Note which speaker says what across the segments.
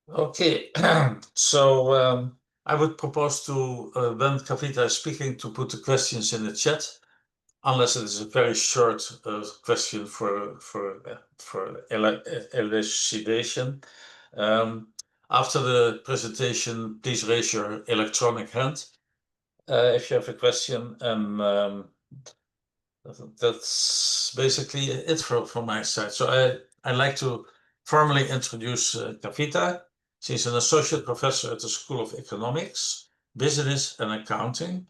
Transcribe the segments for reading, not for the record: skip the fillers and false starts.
Speaker 1: Okay, so I would propose to, when Kavita is speaking, to put the questions in the chat, unless it is a very short question for elucidation. After the presentation, please raise your electronic hand if you have a question, and that's basically it from my side. So I'd like to formally introduce Kavita. She's an associate professor at the School of Economics, Business and Accounting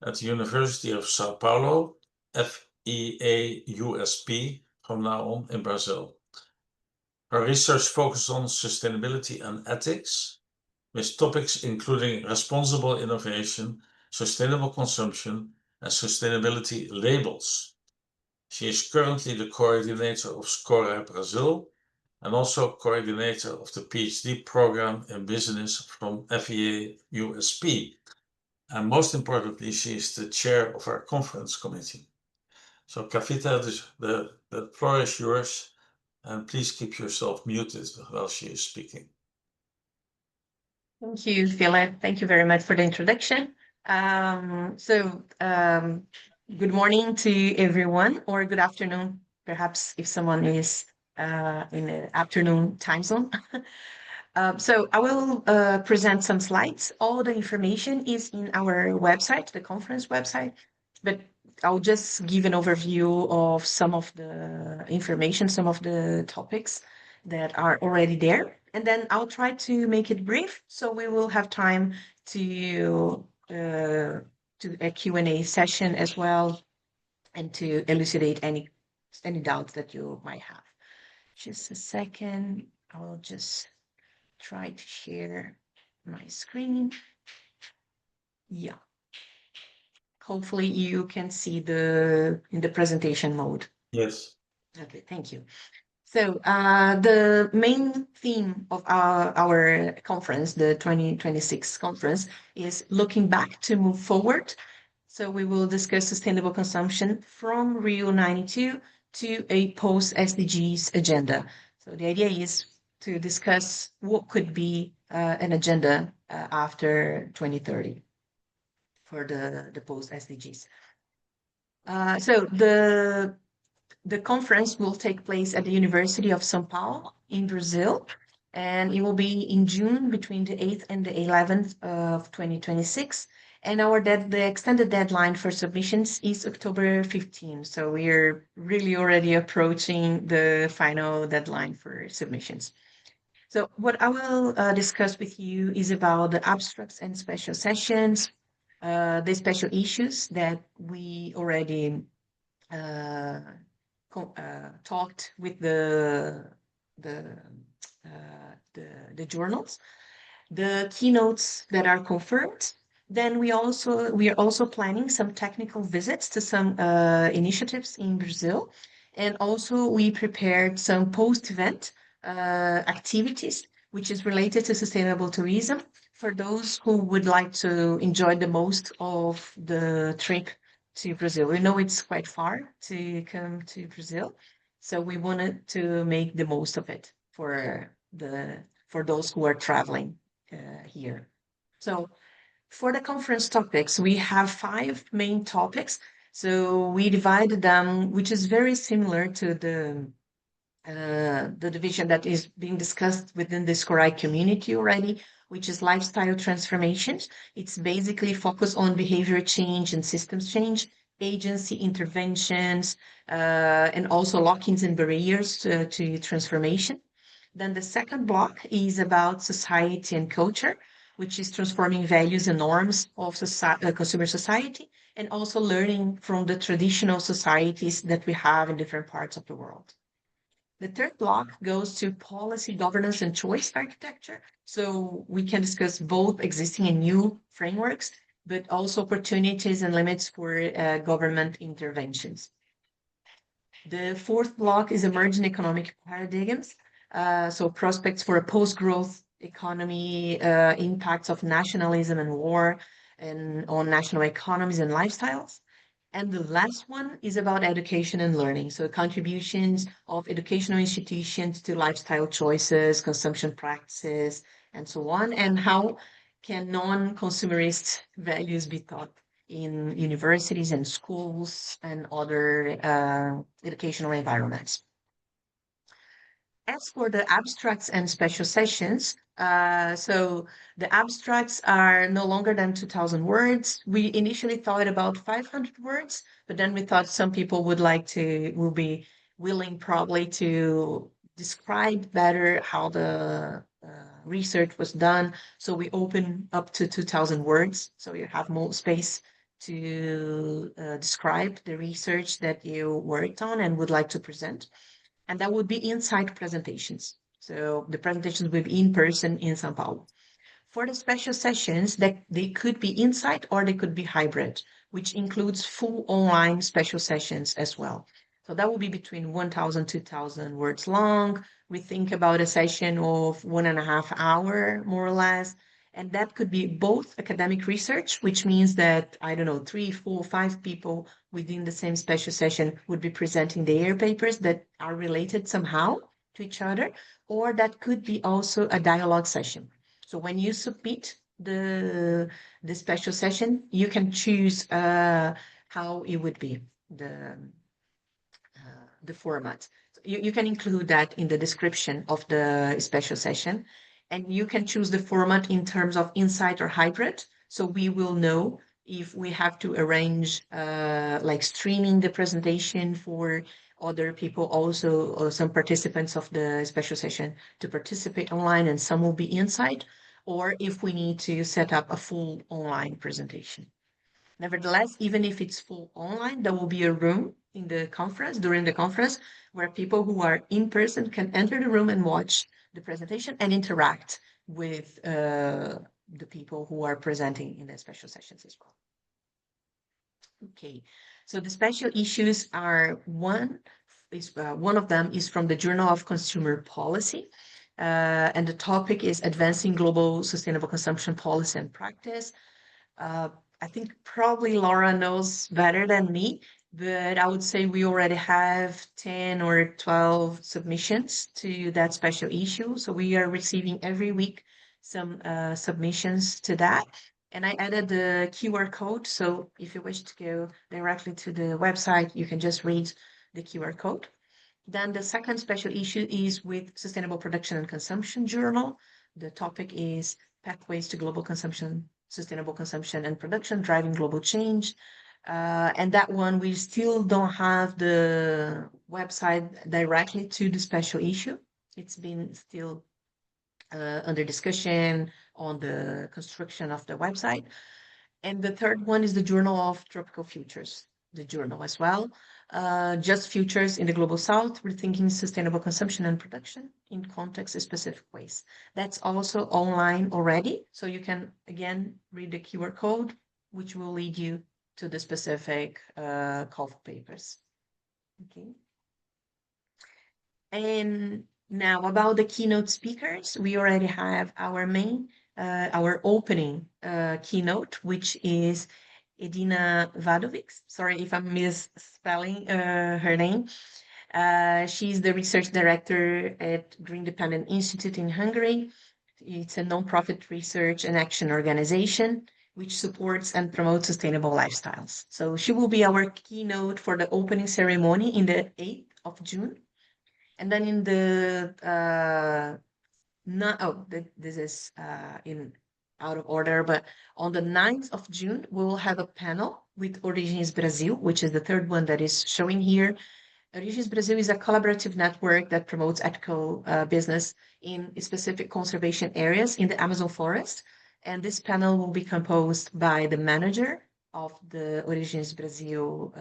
Speaker 1: at the University of Sao Paulo, FEAUSP, from now on in Brazil. Her research focuses on sustainability and ethics, with topics including responsible innovation, sustainable consumption, and sustainability labels. She is currently the coordinator of SCORAI Brazil and also coordinator of the PhD program in business from FEAUSP. And most importantly, she is the chair of our conference committee. So Kavita, the floor is yours, and please keep yourself muted while she is speaking.
Speaker 2: Thank you, Philip. Thank you very much for the introduction. Good morning to everyone, or good afternoon, perhaps if someone is in the afternoon time zone. So I will present some slides. All the information is in our website, the conference website, but I'll just give an overview of some of the information, some of the topics that are already there. And then I'll try to make it brief, so we will have time to a Q&A session as well, and to elucidate any doubts that you might have. Just a second, I will just try to share my screen. Yeah. Hopefully you can see in the presentation mode.
Speaker 1: Yes.
Speaker 2: Okay, thank you. So the main theme of our conference, the 2026 conference, is looking back to move forward. So we will discuss sustainable consumption from Rio 92 to a post-SDGs agenda. So the idea is to discuss what could be an agenda after 2030 for the post-SDGs. So the conference will take place at the University of São Paulo in Brazil, and it will be in June between the 8th and the 11th of 2026. And the extended deadline for submissions is October 15. So we're really already approaching the final deadline for submissions. So what I will discuss with you is about the abstracts and special sessions, the special issues that we already talked with the journals, the keynotes that are confirmed. Then we are also planning some technical visits to some initiatives in Brazil, and also we prepared some post-event activities which is related to sustainable tourism for those who would like to enjoy the most of the trip to Brazil. We know it's quite far to come to Brazil, so we wanted to make the most of it for those who are traveling here. So for the conference topics, we have 5 main topics. So we divided them, which is very similar to the division that is being discussed within the SCORAI community already, which is lifestyle transformations. It's basically focused on behavior change and systems change, agency interventions, and also lock-ins and barriers to transformation. Then the second block is about society and culture, which is transforming values and norms of consumer society, and also learning from the traditional societies that we have in different parts of the world. The third block goes to policy, governance, and choice architecture. So we can discuss both existing and new frameworks, but also opportunities and limits for government interventions. The fourth block is emerging economic paradigms. So prospects for a post-growth economy, impacts of nationalism and war and on national economies and lifestyles. And the last one is about education and learning. So contributions of educational institutions to lifestyle choices, consumption practices, and so on, and how can non-consumerist values be taught in universities and schools and other educational environments. As for the abstracts and special sessions, so the abstracts are no longer than 2,000 words. We initially thought about 500 words, but then we thought some people will be willing probably to describe better how the research was done. So we open up to 2,000 words. So you have more space to describe the research that you worked on and would like to present, and that would be inside presentations. So the presentations will be in person in São Paulo. For the special sessions, that they could be inside or they could be hybrid, which includes full online special sessions as well. So that will be between 1,000, 2,000 words long. We think about a session of 1.5 hours, more or less. And that could be both academic research, which means that, I don't know, 3, 4, 5 people within the same special session would be presenting their papers that are related somehow to each other, or that could be also a dialogue session. So when you submit the special session, you can choose how it would be the format. You can include that in the description of the special session, and you can choose the format in terms of inside or hybrid. So we will know if we have to arrange like streaming the presentation for other people also, or some participants of the special session to participate online and some will be inside, or if we need to set up a full online presentation. Nevertheless, even if it's full online, there will be a room in the conference, during the conference, where people who are in person can enter the room and watch the presentation and interact with the people who are presenting in the special sessions as well. Okay, so the special issues are one of them is from the Journal of Consumer Policy, and the topic is advancing global sustainable consumption policy and practice. Uh, I think probably Laura knows better than me, but I would say we already have 10 or 12 submissions to that special issue. So we are receiving every week some submissions to that. And I added the QR code. So if you wish to go directly to the website, you can just read the QR code. Then the second special issue is with Sustainable Production and Consumption Journal. The topic is Pathways to Global Consumption, Sustainable Consumption and Production, Driving Global Change. And that one, we still don't have the website directly to the special issue. It's been still under discussion on the construction of the website. And the third one is the Journal of Tropical Futures, the journal as well. Just futures in the global south, rethinking sustainable consumption and production in context-specific ways. That's also online already, so you can again read the QR code, which will lead you to the specific call for papers. Okay. And now about the keynote speakers, we already have our opening keynote, which is Edina Vadovic. Sorry if I'm misspelling her name. She's the research director at Green Dependent Institute in Hungary. It's a nonprofit research and action organization which supports and promotes sustainable lifestyles. So she will be our keynote for the opening ceremony in the 8th of June. And then in the this is in out of order, but on the 9th of June, we will have a panel with Origens Brasil, which is the third one that is showing here. Origens Brasil is a collaborative network that promotes ethical business in specific conservation areas in the Amazon forest. And this panel will be composed by the manager of the Origens Brasil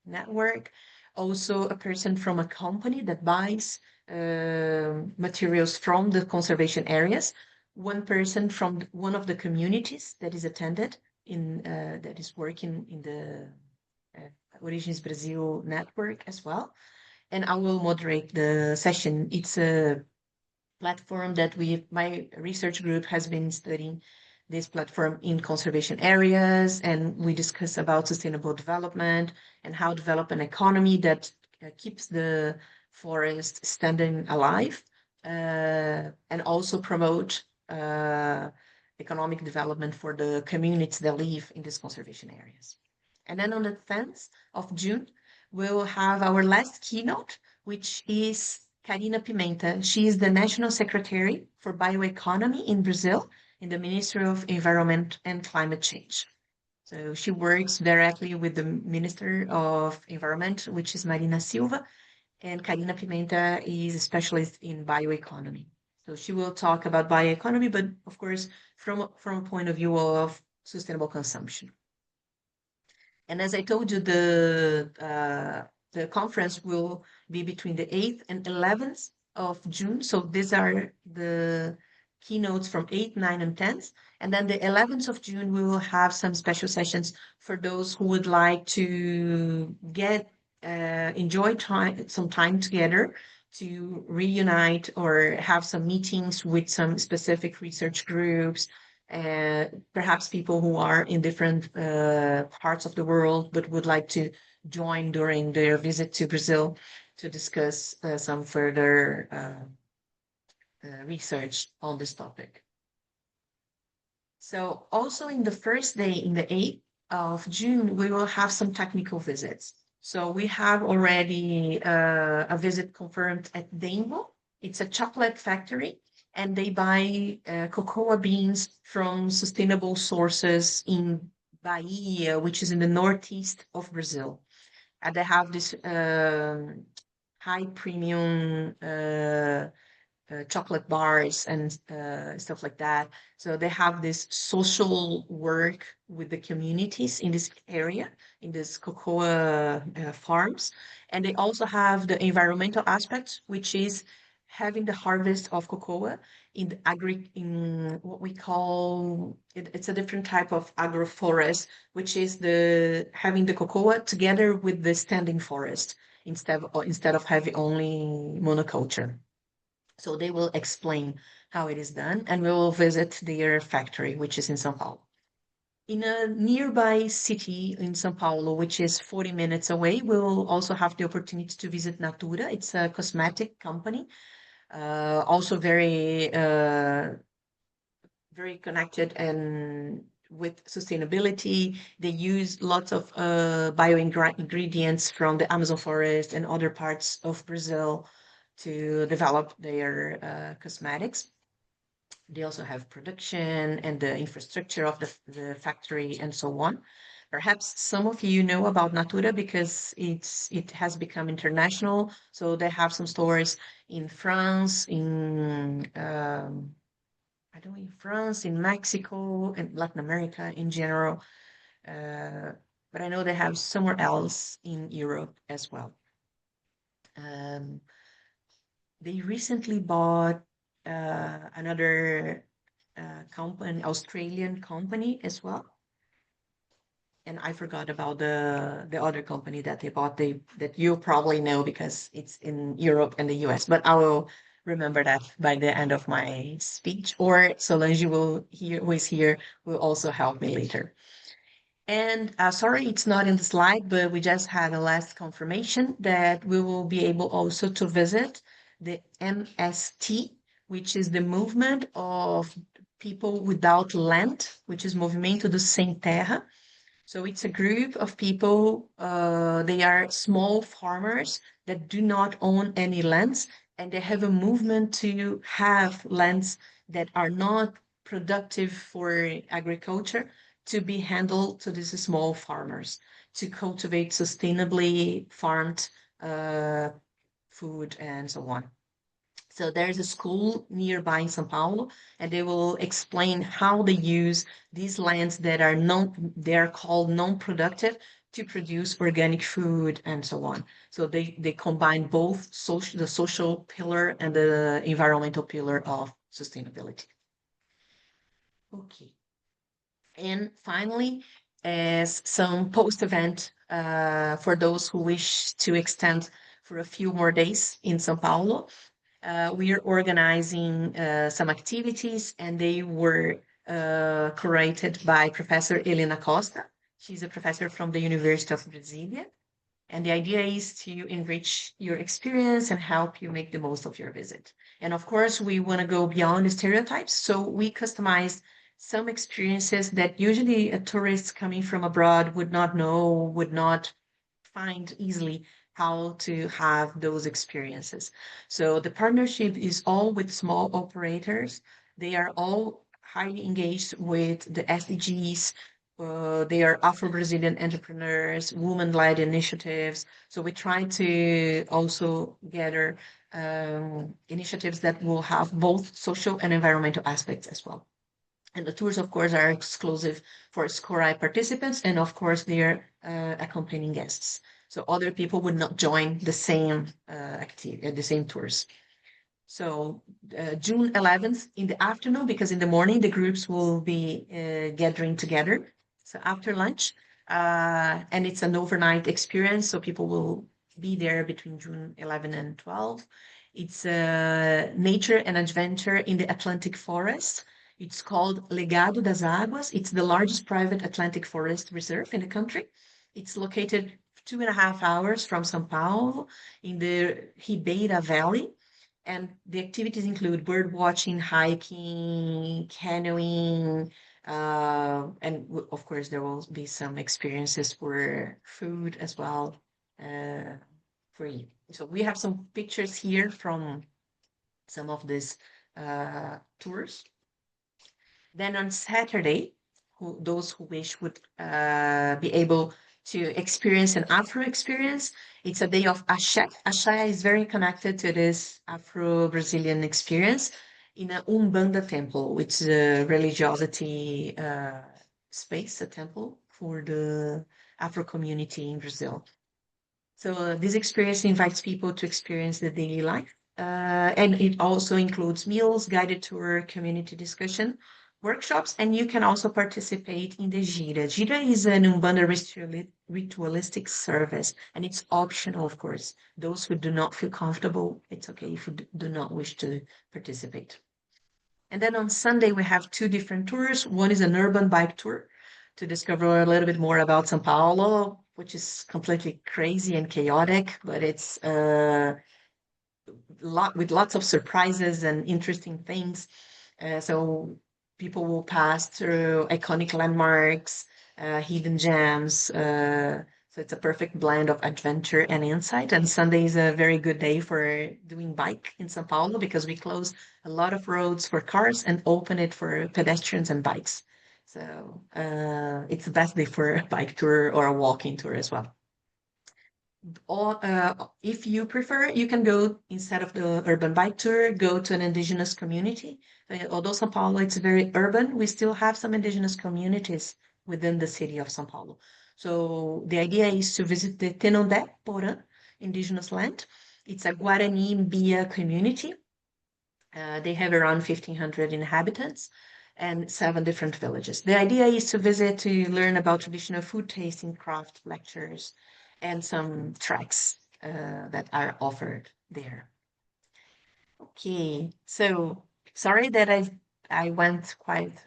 Speaker 2: network, also a person from a company that buys materials from the conservation areas, one person from one of the communities that is attended in that is working in the Origens Brasil network as well. And I will moderate the session. It's a platform that my research group has been studying this platform in conservation areas, and we discuss about sustainable development and how develop an economy that keeps the forest standing alive, and also promote economic development for the communities that live in these conservation areas. And then on the 10th of June, we'll have our last keynote, which is Karina Pimenta. She is the National Secretary for Bioeconomy in Brazil in the Ministry of Environment and Climate Change. So she works directly with the Minister of Environment, which is Marina Silva, and Karina Pimenta is a specialist in bioeconomy. So she will talk about bioeconomy, but of course, from a point of view of sustainable consumption. And as I told you, the conference will be between the 8th and 11th of June. So these are the keynotes from 8, 9, and 10th. And then the 11th of June, we will have some special sessions for those who would like to enjoy some time together to reunite or have some meetings with some specific research groups, perhaps people who are in different parts of the world but would like to join during their visit to Brazil to discuss some further research on this topic. So also in the first day, in the 8th of June, we will have some technical visits. So we have already a visit confirmed at Denbo. It's a chocolate factory, and they buy cocoa beans from sustainable sources in Bahia, which is in the northeast of Brazil. And they have this high premium chocolate bars and stuff like that. So they have this social work with the communities in this area, in this cocoa farms. And they also have the environmental aspect, which is having the harvest of cocoa in what we call it's a different type of agroforest, which is having the cocoa together with the standing forest instead of having only monoculture. So they will explain how it is done, and we will visit their factory, which is in São Paulo. In a nearby city in São Paulo, which is 40 minutes away, we'll also have the opportunity to visit Natura. It's a cosmetic company, also very connected and with sustainability. They use lots of bio ingredients from the Amazon forest and other parts of Brazil to develop their cosmetics. They also have production and the infrastructure of the factory and so on. Perhaps some of you know about Natura because it has become international. So they have some stores in France, in France, in Mexico, and Latin America in general. But I know they have somewhere else in Europe as well. They recently bought another company, Australian company as well. And I forgot about the other company that they bought, that you probably know because it's in Europe and the US. But I will remember that by the end of my speech, or Solange who is here, will also help me later. And sorry, it's not in the slide, but we just had a last confirmation that we will be able also to visit the MST, which is the movement of people without land, which is Movimento do Sem Terra. So it's a group of people, they are small farmers that do not own any lands, and they have a movement to have lands that are not productive for agriculture to be handled to these small farmers to cultivate sustainably farmed food and so on. So there's a school nearby in São Paulo, and they will explain how they use these lands that they're called non-productive to produce organic food and so on. So they combine both the social pillar and the environmental pillar of sustainability. Okay. And finally, as some post-event for those who wish to extend for a few more days in São Paulo, we are organizing some activities, and they were curated by Professor Helena Costa. She's a professor from the University of Brasilia. And the idea is to enrich your experience and help you make the most of your visit. And of course, we want to go beyond the stereotypes. So we customize some experiences that usually a tourist coming from abroad would not know, would not find easily how to have those experiences. So the partnership is all with small operators. They are all highly engaged with the SDGs. They are Afro-Brazilian entrepreneurs, women-led initiatives. So we try to also gather initiatives that will have both social and environmental aspects as well. And the tours, of course, are exclusive for SCORAI participants and, of course, their accompanying guests. So other people would not join the same the same tours. So June 11th in the afternoon, because in the morning the groups will be gathering together. So after lunch, and it's an overnight experience, so people will be there between June 11 and 12. It's nature and adventure in the Atlantic forest. It's called Legado das Águas. It's the largest private Atlantic forest reserve in the country. It's located 2.5 hours from São Paulo in the Ribeira Valley. And the activities include bird watching, hiking, canoeing, and of course, there will be some experiences for food as well for you. So we have some pictures here from some of these tours. Then on Saturday, those who wish would be able to experience an Afro experience. It's a day of Axé. Axé is very connected to this Afro-Brazilian experience in a Umbanda temple, which is a religiosity space, a temple for the Afro community in Brazil. So this experience invites people to experience the daily life. And it also includes meals, guided tour, community discussion, workshops, and you can also participate in the Gira. Gira is an Umbanda ritualistic service, and it's optional, of course. Those who do not feel comfortable, it's okay if you do not wish to participate. And then on Sunday, we have two different tours. One is an urban bike tour to discover a little bit more about São Paulo, which is completely crazy and chaotic, but it's with lots of surprises and interesting things. So people will pass through iconic landmarks, hidden gems. So it's a perfect blend of adventure and insight. And Sunday is a very good day for doing bike in São Paulo because we close a lot of roads for cars and open it for pedestrians and bikes. So it's the best day for a bike tour or a walking tour as well. Or if you prefer, you can go instead of the urban bike tour, go to an indigenous community. Although São Paulo it's very urban, we still have some indigenous communities within the city of São Paulo. So the idea is to visit the Tenondé Porã indigenous land. It's a Guarani Mbia community. They have around 1,500 inhabitants and 7 different villages. The idea is to visit to learn about traditional food tasting, craft lectures, and some tracks that are offered there. Okay, so sorry that I went quite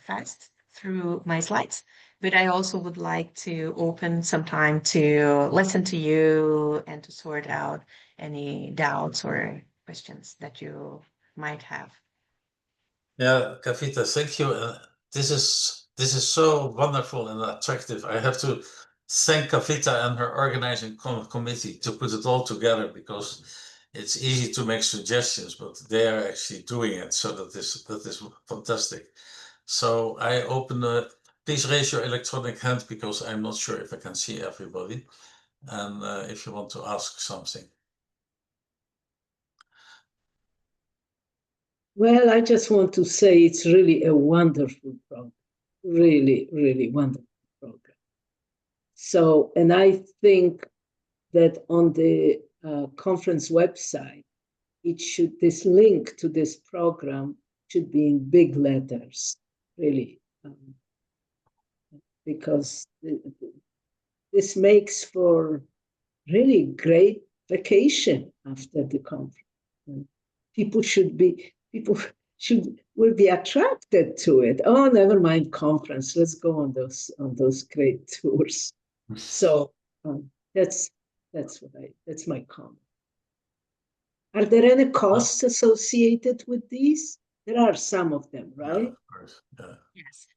Speaker 2: fast through my slides, but I also would like to open some time to listen to you and to sort out any doubts or questions that you might have.
Speaker 1: Yeah, Kavita, thank you. This is so wonderful and attractive. I have to thank Kavita and her organizing committee to put it all together because it's easy to make suggestions, but they are actually doing it. So that is fantastic. So I open the. Please raise your electronic hand because I'm not sure if I can see everybody, and if you want to ask something.
Speaker 3: Well, I just want to say it's really a wonderful program, really, really wonderful program. So, and I think that on the conference website, this link to this program should be in big letters, really, because this makes for really great vacation after the conference. People will be attracted to it. Oh, never mind conference. Let's go on those great tours. So that's my comment. Are there any costs associated with these? There are some of them, right?
Speaker 1: Yeah, of course. Yeah.
Speaker 2: Yes.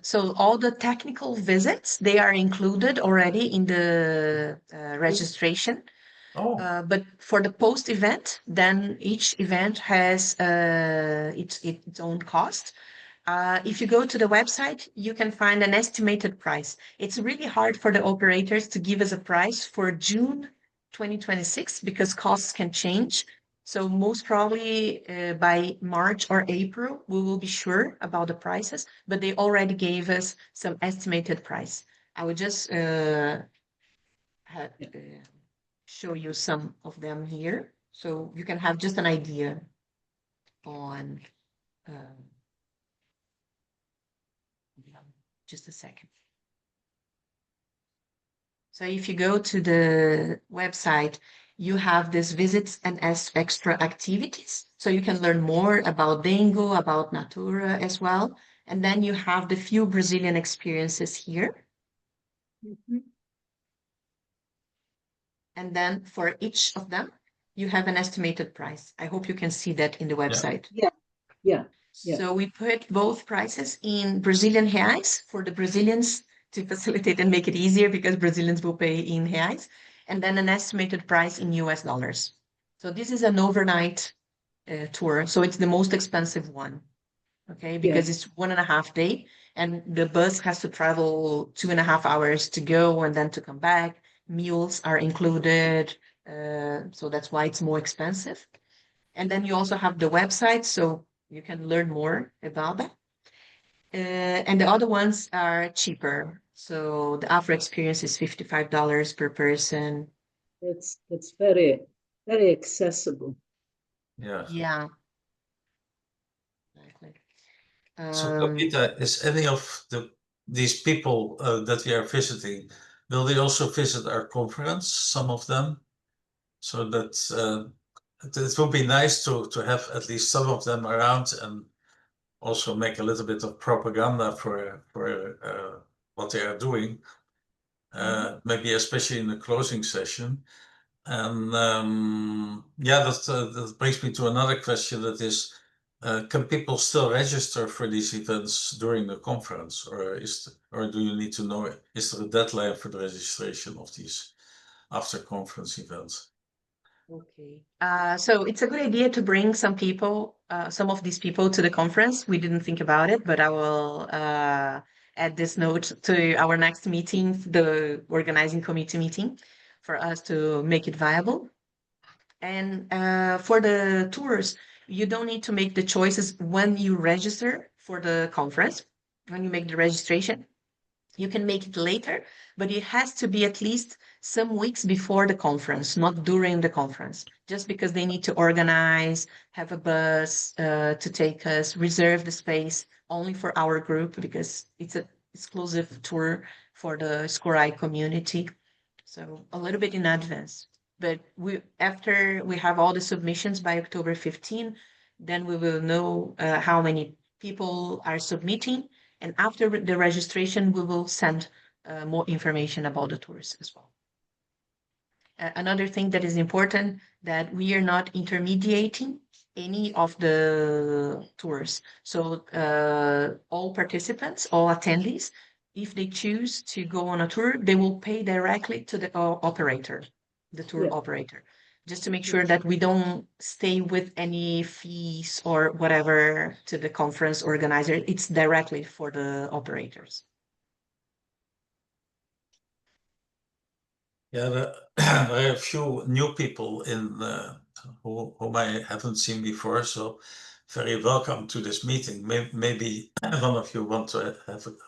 Speaker 2: So all the technical visits, they are included already in the registration.
Speaker 1: Oh,
Speaker 2: But for the post event, then each event has its own cost. If you go to the website, you can find an estimated price. It's really hard for the operators to give us a price for June 2026 because costs can change. So most probably by March or April, we will be sure about the prices, but they already gave us some estimated price. I would just show you some of them here, so you can have just an idea on just a second. So if you go to the website, you have this visits and as extra activities. So you can learn more about Bingo, about Natura as well. And then you have the few Brazilian experiences here.
Speaker 3: Mhm.
Speaker 2: And then for each of them, you have an estimated price. I hope you can see that in the website.
Speaker 3: Yeah.
Speaker 2: So we put both prices in Brazilian reais for the Brazilians to facilitate and make it easier because Brazilians will pay in reais, and then an estimated price in US dollars. So this is an overnight tour. So it's the most expensive one, okay? Because it's 1.5 day and the bus has to travel 2.5 hours to go and then to come back. Meals are included. So that's why it's more expensive. And then you also have the website, so you can learn more about that. And the other ones are cheaper. So the Afro experience is $55 per person.
Speaker 3: That's very, very accessible.
Speaker 1: yeah.
Speaker 2: Yeah. Exactly.
Speaker 1: So, Kapita, is any of these people that we are visiting, will they also visit our conference? Some of them, so that it would be nice to have at least some of them around and also make a little bit of propaganda for what they are doing. Maybe especially in the closing session. And yeah, that brings me to another question. That is, can people still register for these events during the conference, or do you need to know? Is there a deadline for the registration of these after conference events?
Speaker 2: Okay. So it's a good idea to bring some people, some of these people to the conference. We didn't think about it, but I will add this note to our next meeting, the organizing committee meeting, for us to make it viable. And for the tours, you don't need to make the choices when you register for the conference, when you make the registration. You can make it later, but it has to be at least some weeks before the conference, not during the conference, just because they need to organize, have a bus to take us, reserve the space only for our group because it's an exclusive tour for the SCORAI community. So a little bit in advance. But after we have all the submissions by October 15, then we will know how many people are submitting. And after the registration, we will send more information about the tours as well. Another thing that is important that we are not intermediating any of the tours. So all participants, all attendees, if they choose to go on a tour, they will pay directly to the operator, the tour operator, just to make sure that we don't stay with any fees or whatever to the conference organizer. It's directly for the operators.
Speaker 1: Yeah, there are a few new people in whom I haven't seen before, so very welcome to this meeting. Maybe one of you want to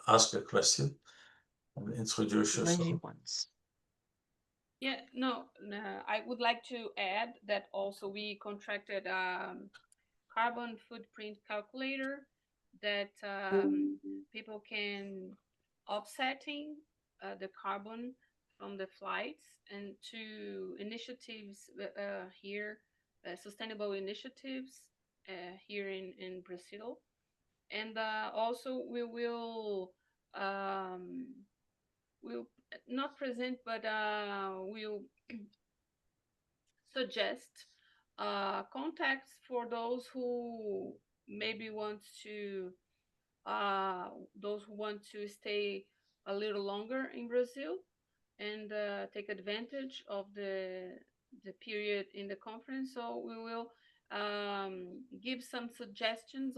Speaker 1: ask a question and introduce yourself.
Speaker 4: Yeah, no, I would like to add that also we contracted carbon footprint calculator that people can offsetting the carbon from the flights and to initiatives here, sustainable initiatives here in Brazil. And also we will not present, but we'll suggest contacts for those who maybe want to those who want to stay a little longer in Brazil and take advantage of the period in the conference. So we will give some suggestions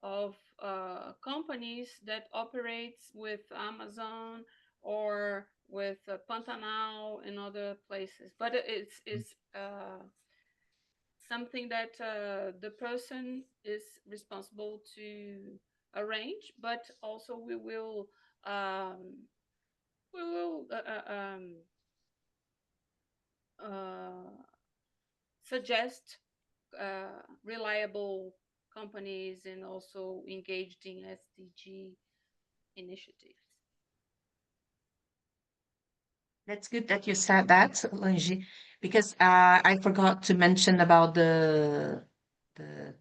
Speaker 4: of companies that operates with Amazon or with Pantanal and other places. But it's something that the person is responsible to arrange. But also we will suggest reliable companies and also engaged in SDG initiatives.
Speaker 2: That's good that you said that, Lange, because I forgot to mention about the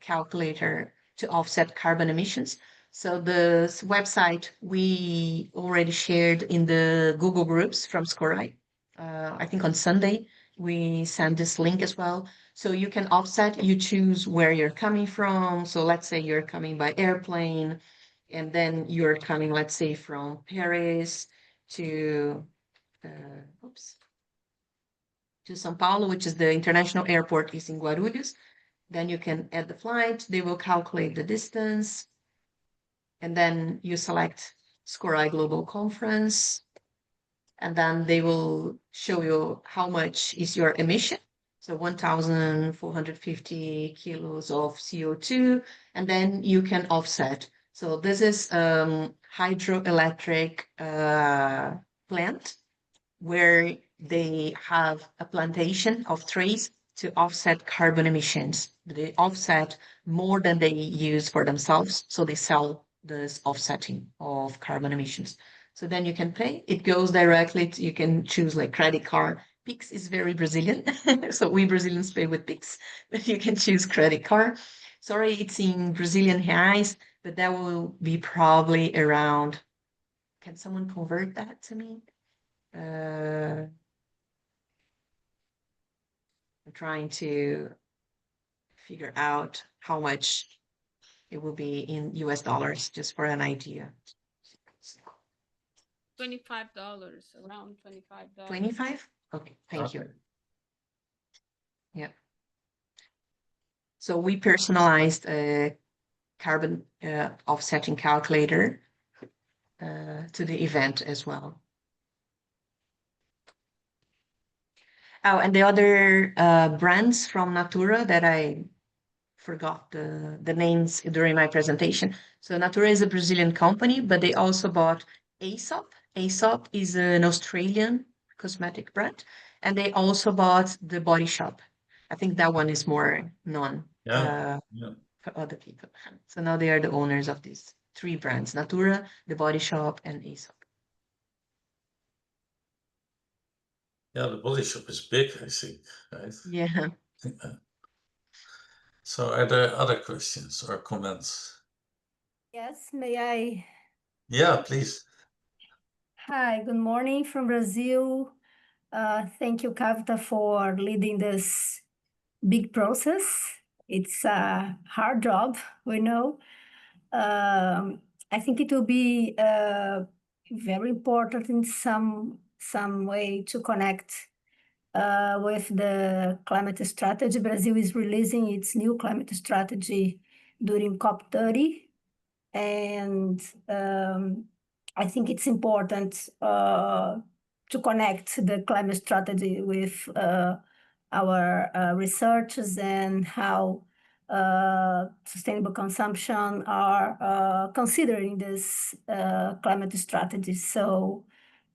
Speaker 2: calculator to offset carbon emissions. So the website we already shared in the Google groups from SCORAI. I think on Sunday we send this link as well. So you can offset, you choose where you're coming from. So let's say you're coming by airplane, and then you're coming, let's say, from Paris to oops, to São Paulo, which is the international airport is in Guarulhos. Then you can add the flight. They will calculate the distance. And then you select SCORAI Global Conference. And then they will show you how much is your emission. So 1,450 kilos of CO2. And then you can offset. So this is hydroelectric plant where they have a plantation of trees to offset carbon emissions. They offset more than they use for themselves, so they sell this offsetting of carbon emissions. So then you can pay. It goes directly to, you can choose like credit card. Pix is very Brazilian, so we Brazilians pay with Pix, but you can choose credit card. Sorry, it's in Brazilian reais, but that will be probably around. Can someone convert that to me? I'm trying to figure out how much it will be in US dollars, just for an idea.
Speaker 4: $25, around $25.
Speaker 2: 25? Okay, thank you. Yeah. So we personalized a carbon offsetting calculator to the event as well. Oh, and the other brands from Natura that I forgot the names during my presentation. So Natura is a Brazilian company, but they also bought Aesop. Aesop is an Australian cosmetic brand, and they also bought the Body Shop. I think that one is more known for other people. So now they are the owners of these three brands: Natura, the Body Shop, and Aesop.
Speaker 1: Yeah, the Body Shop is big, I think, right?
Speaker 2: Yeah.
Speaker 1: So are there other questions or comments?
Speaker 5: Yes, may I?
Speaker 1: Yeah, please.
Speaker 5: Hi, good morning from Brazil. Thank you, Kavita, for leading this big process. It's a hard job, we know. I think it will be very important in some way to connect with the climate strategy. Brazil is releasing its new climate strategy during COP30. And I think it's important to connect the climate strategy with our researches and how sustainable consumption are considering this climate strategy. So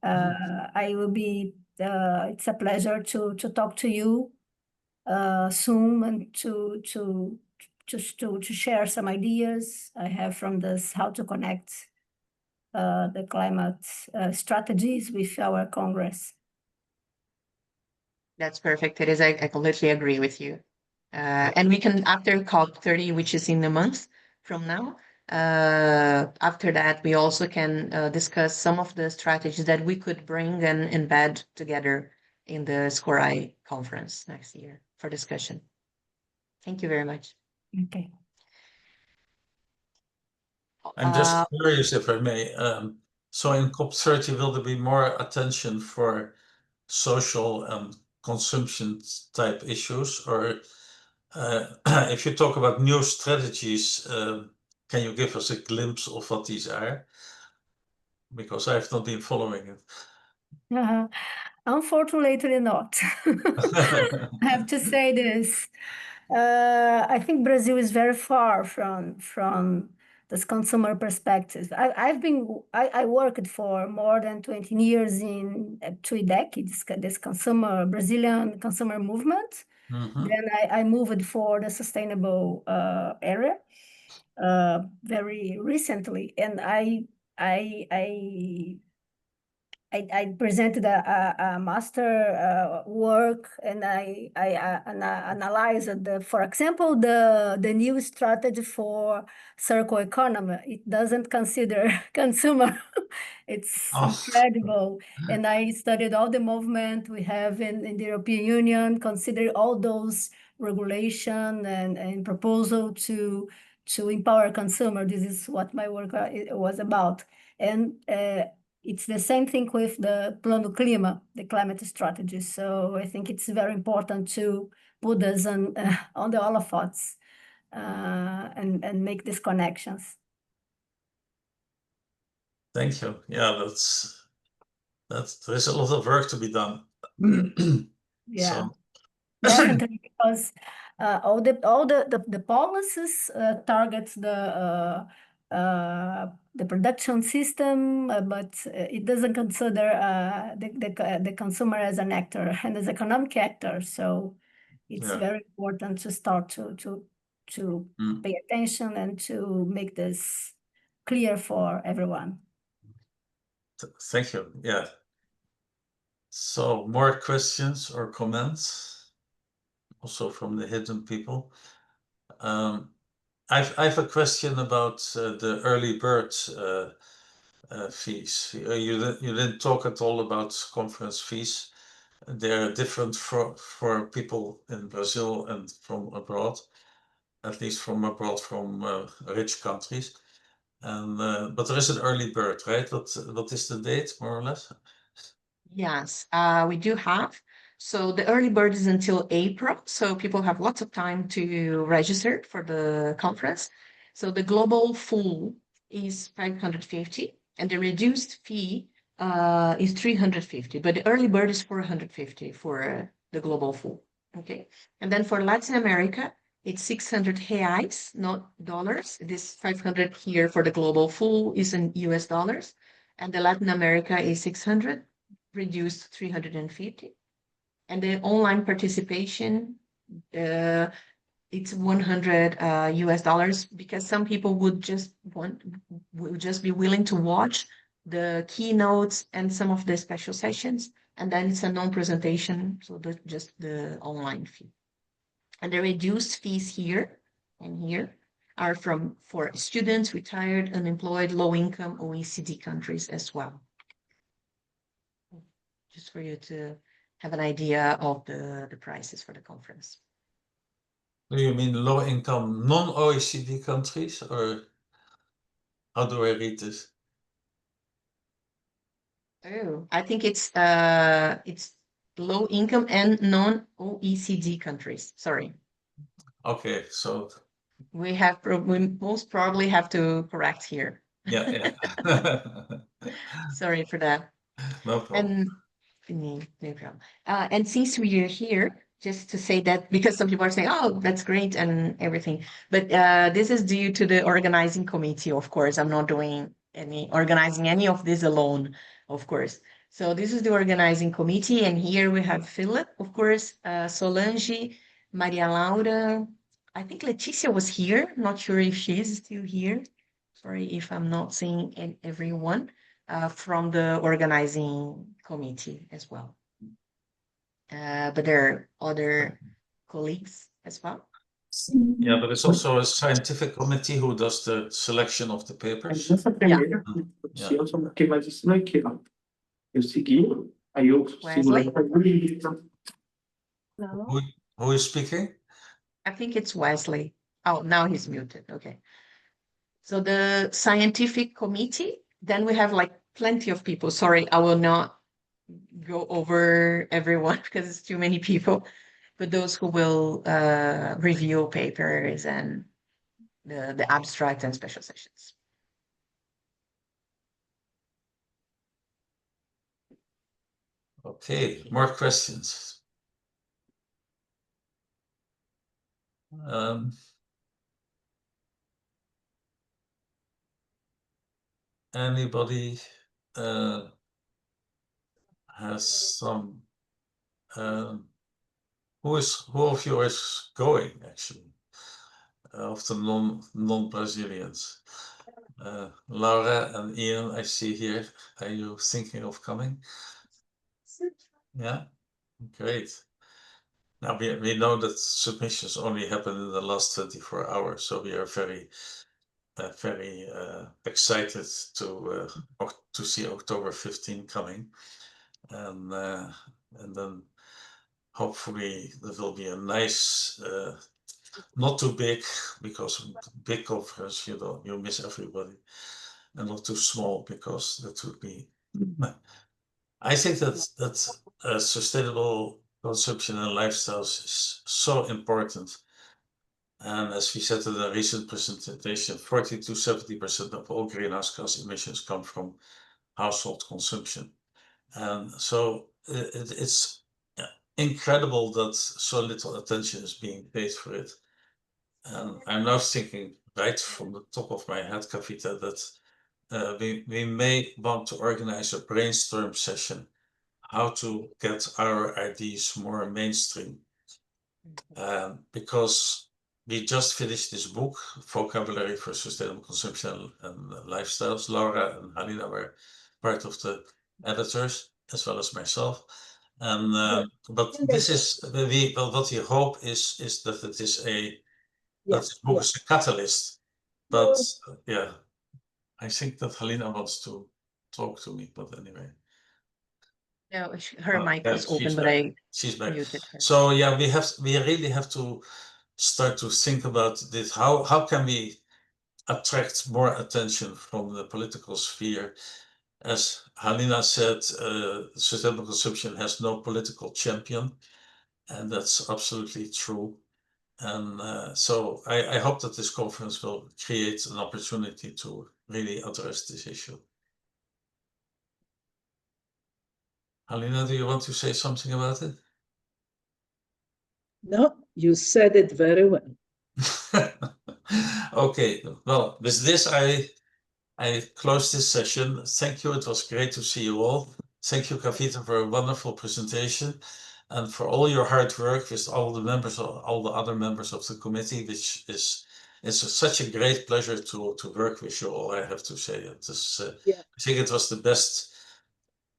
Speaker 5: I will be, it's a pleasure to talk to you soon and to share some ideas I have from this, how to connect the climate strategies with our Congress.
Speaker 2: That's perfect. It is. I completely agree with you. And we can, after COP30, which is in a month from now, after that, we also can discuss some of the strategies that we could bring and embed together in the SCORAI conference next year for discussion. Thank you very much.
Speaker 5: Okay.
Speaker 1: I'm just curious, if I may. So in COP30, will there be more attention for social and consumption type issues? Or if you talk about new strategies, can you give us a glimpse of what these are? Because I have not been following it.
Speaker 5: Unfortunately not. I have to say this. I think Brazil is very far from this consumer perspective. I worked for more than 20 years in 3 decades, this Brazilian consumer movement.
Speaker 1: Mhm.
Speaker 5: Then I moved for the sustainable area very recently, and I presented a master work, and I analyzed, for example, the new strategy for circle economy. It doesn't consider consumer. It's
Speaker 1: Oh.
Speaker 5: incredible. And I studied all the movement we have in the European Union, consider all those regulation and proposal to empower consumer. This is what my work was about. And it's the same thing with the Plano Clima, the climate strategy. So I think it's very important to put this on the holofots and make these connections.
Speaker 1: Thank you. Yeah, there's a lot of work to be done.
Speaker 5: Yeah,
Speaker 1: So,
Speaker 5: definitely, because all the policies targets the production system, but it doesn't consider the consumer as an actor and as economic actor. So it's
Speaker 1: yeah.
Speaker 5: very important to start to
Speaker 1: Mm.
Speaker 5: pay attention and to make this clear for everyone.
Speaker 1: Thank you. Yeah. So more questions or comments, also from the hidden people. I've a question about the early bird fees. You didn't talk at all about conference fees. They're different for people in Brazil and from abroad, at least from abroad, from rich countries. And but there is an early bird, right? What is the date, more or less?
Speaker 2: Yes, we do have. So the early bird is until April, so people have lots of time to register for the conference. So the global full is 550, and the reduced fee is 350, but the early bird is 450 for the global full. Okay, and then for Latin America, it's 600 reais, not dollars. This 500 here for the global full is in US dollars, and the Latin America is 600. Reduced 350, and the online participation it's 100 US dollars, because some people would just be willing to watch the keynotes and some of the special sessions, and then it's a non-presentation, so just the online fee. And the reduced fees here and here are for students, retired, unemployed, low income OECD countries as well, just for you to have an idea of the prices for the conference.
Speaker 1: Do you mean low income non-OECD countries, or how do I read this?
Speaker 2: Oh, I think it's low income and non-OECD countries. Sorry.
Speaker 1: Okay, so
Speaker 2: We most probably have to correct here.
Speaker 1: yeah.
Speaker 2: Sorry for that.
Speaker 1: No problem.
Speaker 2: No problem. And since we are here, just to say that, because some people are saying, oh, that's great and everything, but this is due to the organizing committee, of course. I'm not doing organizing any of this alone, of course. So this is the organizing committee, and here we have Philip, of course, Solange, Maria Laura. I think Leticia was here. Not sure if she's still here. Sorry if I'm not seeing everyone from the organizing committee as well. But there are other colleagues as well.
Speaker 1: Yeah, but it's also a scientific committee who does the selection of the papers.
Speaker 6: Nessa primeira,
Speaker 1: Yeah.
Speaker 6: se eu só marquei mais isso daqui, ó. Eu segui, aí eu
Speaker 2: Wesley?
Speaker 6: segurei.
Speaker 5: No.
Speaker 1: Who is speaking?
Speaker 2: I think it's Wesley. Oh, now he's muted. Okay. So the scientific committee, then we have like plenty of people. Sorry, I will not go over everyone because it's too many people. But those who will review papers and the abstract and special sessions.
Speaker 1: Okay, more questions. Anybody has some? Who of you is going actually? Of the non-Brazilians? Laura and Ian, I see here. Are you thinking of coming? Yeah, great. Now we know that submissions only happen in the last 24 hours, so we are very excited to see October 15 coming, and then hopefully there will be a nice, not too big, because big conference you miss everybody, and not too small because that would be. I think that sustainable consumption and lifestyles is so important. And as we said in a recent presentation, 40 to 70% of all greenhouse gas emissions come from household consumption. And so it's incredible that so little attention is being paid for it. And I'm now thinking right from the top of my head, Kavita, that we may want to organize a brainstorm session how to get our ideas more mainstream. Because we just finished this book, Vocabulary for Sustainable Consumption and Lifestyles. Laura and Halina were part of the editors, as well as myself. And but this is what we hope is that it is that the book is a catalyst. But yeah, I think that Halina wants to talk to me, but anyway.
Speaker 2: No, her mic was open, but
Speaker 1: she's back.
Speaker 2: muted her.
Speaker 1: So yeah, we really have to start to think about this. How can we attract more attention from the political sphere? As Halina said, sustainable consumption has no political champion, and that's absolutely true. And so I hope that this conference will create an opportunity to really address this issue. Halina, do you want to say something about it?
Speaker 3: No, you said it very well.
Speaker 1: Okay, well, with this, I close this session. Thank you. It was great to see you all. Thank you, Kavita, for a wonderful presentation and for all your hard work with all the other members of the committee, which is such a great pleasure to work with you all, I have to say. It is, I think it was the best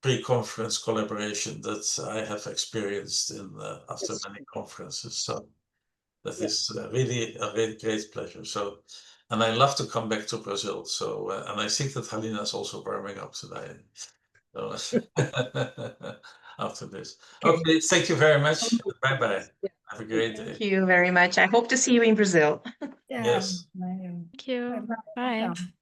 Speaker 1: pre-conference collaboration that I have experienced after many conferences. So that is really a very great pleasure. So, and I love to come back to Brazil. So, and I think that Halina is also warming up today. So, after this. Okay, thank you very much. Bye-bye. Have a great day.
Speaker 2: Thank you very much. I hope to see you in Brazil.
Speaker 5: Yeah.
Speaker 1: Yes.
Speaker 5: Bye.
Speaker 7: Thank you.
Speaker 5: Bye-bye.
Speaker 7: Bye.
Speaker 5: Welcome.